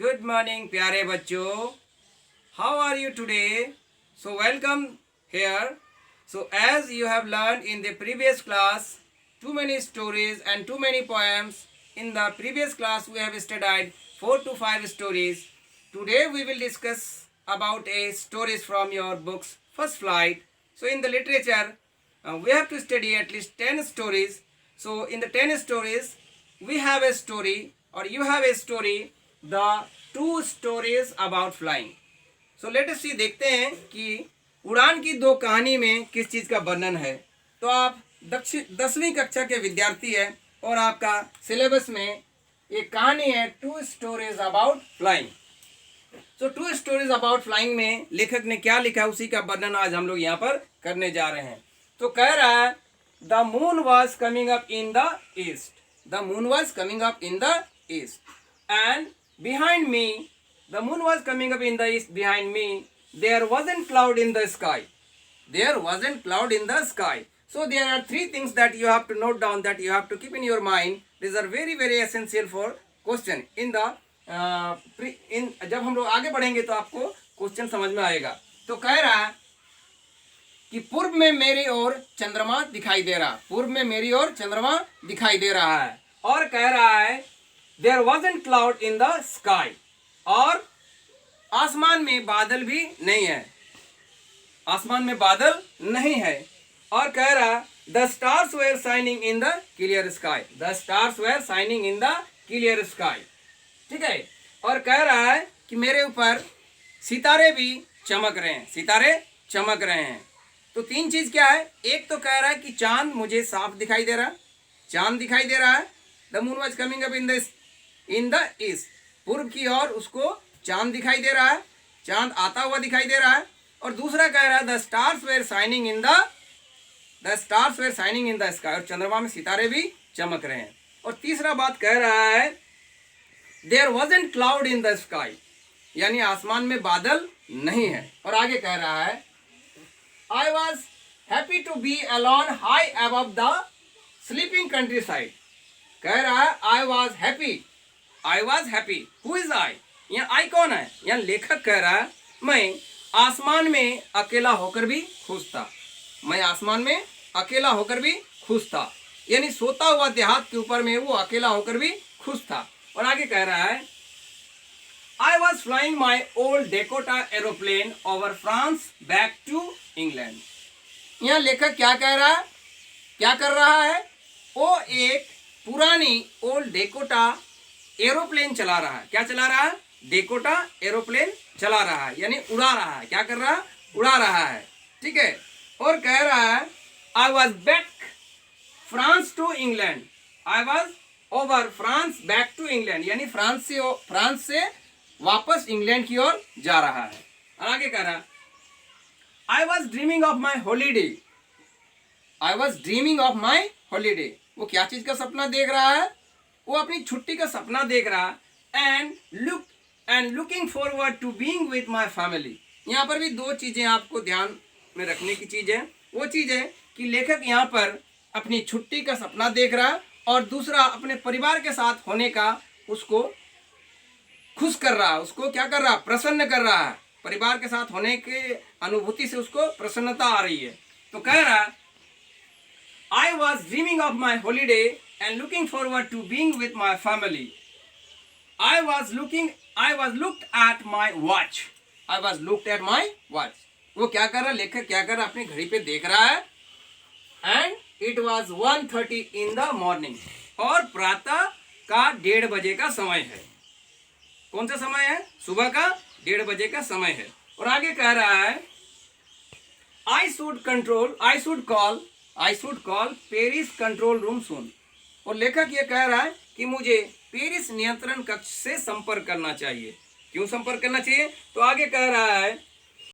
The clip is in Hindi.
Good morning, प्यारे बच्चों. How are you today? So welcome here. So as you have learned in the previous class, too many stories and too many poems. In the previous class, we have studied 4 to 5 stories. Today we will discuss about a stories from your books First Flight. So in the literature, we have to study at least 10 stories. So in the 10 stories, we have a story or you have a story, the 2 stories about flying. So let us see, देखते हैं कि उड़ान की 2 कहानी में किस चीज़ का वर्णन है. तो आप 10वीं कक्षा के विद्यार्थी हैं और आपका सिलेबस में एक कहानी है 2 स्टोरीज अबाउट फ्लाइंग. तो 2 स्टोरीज अबाउट फ्लाइंग में लेखक ने क्या लिखा उसी का वर्णन आज हम लोग यहाँ पर करने जा रहे हैं. तो कह रहा है the moon was coming up in the east. The moon was coming up in the east and behind me, the moon was coming up in the east. Behind me, there wasn't cloud in the sky. There wasn't cloud in the sky. So there are 3 things that you have to note down, that you have to keep in your mind. These are very very essential for question in the जब हम लोग आगे बढ़ेंगे तो आपको क्वेश्चन समझ में आएगा. तो कह रहा है कि पूर्व में मेरी ओर चंद्रमा दिखाई दे रहा. पूर्व में मेरी ओर चंद्रमा दिखाई दे रहा है और कह रहा है There wasn't cloud in the sky. और आसमान में बादल भी नहीं है. आसमान में बादल नहीं है. और कह रहा The stars were shining in the clear sky. The stars were shining in the clear sky. ठीक है. और कह रहा है कि मेरे ऊपर सितारे भी चमक रहे हैं. सितारे चमक रहे हैं. तो 3 चीज क्या है. एक तो कह रहा है कि चांद मुझे साफ दिखाई दे रहा. चांद दिखाई दे रहा है. The moon was coming up in the east. पूर्व की ओर उसको चांद दिखाई दे रहा है. चांद आता हुआ दिखाई दे रहा है. और दूसरा कह रहा है the stars were shining in the sky. और चंद्रमा में सितारे भी चमक रहे हैं. और तीसरा बात कह रहा है there wasn't cloud in the sky. यानी आसमान में बादल नहीं है. और आगे कह रहा है I was happy to be alone high above the sleeping countryside. कह रहा है I was happy. Who is I. यहाँ आई कौन है. यहाँ लेखक कह रहा है मैं आसमान में अकेला होकर भी खुश था. मैं आसमान में अकेला होकर भी खुश था. यानी सोता हुआ देहात के ऊपर में वो अकेला होकर भी खुश था. और आगे कह रहा है I was flying my old Dakota aeroplane over France back to England. यहाँ लेखक क्या कह रहा है, क्या कर रहा है. वो एक पुरानी ओल्ड डेकोटा एरोप्लेन चला रहा है. क्या चला रहा है. डेकोटा एरोप्लेन चला रहा है. यानी उड़ा रहा है. क्या कर रहा है. उड़ा रहा है. ठीक है. और कह रहा है I was back France to England. I was over France back to England. यानी फ्रांस से वापस इंग्लैंड की ओर जा रहा है. और आगे कह रहा है I was dreaming of my holiday. I was dreaming of my holiday. वो क्या चीज का सपना देख रहा है. वो अपनी छुट्टी का सपना देख रहा है. And looking forward to being with my family. यहाँ पर भी 2 चीजें आपको ध्यान में रखने की चीज है. वो चीज है कि लेखक यहाँ पर अपनी छुट्टी का सपना देख रहा है और दूसरा अपने परिवार के साथ होने का उसको खुश कर रहा है. उसको क्या कर रहा है. प्रसन्न कर रहा है. परिवार के साथ होने के अनुभूति से उसको प्रसन्नता आ रही है. तो कह रहा है I was dreaming of my holiday and looking forward to being with my family. I was looked at my watch. वो क्या कर रहा है. लेखक क्या कर रहा है. अपनी घड़ी पे देख रहा है. And it was 1:30 in the morning. और प्रातः का 1:30 बजे का समय है. कौन सा समय है. सुबह का 1:30 बजे का समय है. और आगे कह रहा है I should call Paris control room soon. और लेखक ये कह रहा है कि मुझे पेरिस नियंत्रण कक्ष से संपर्क करना चाहिए. क्यों संपर्क करना चाहिए. तो आगे कह रहा है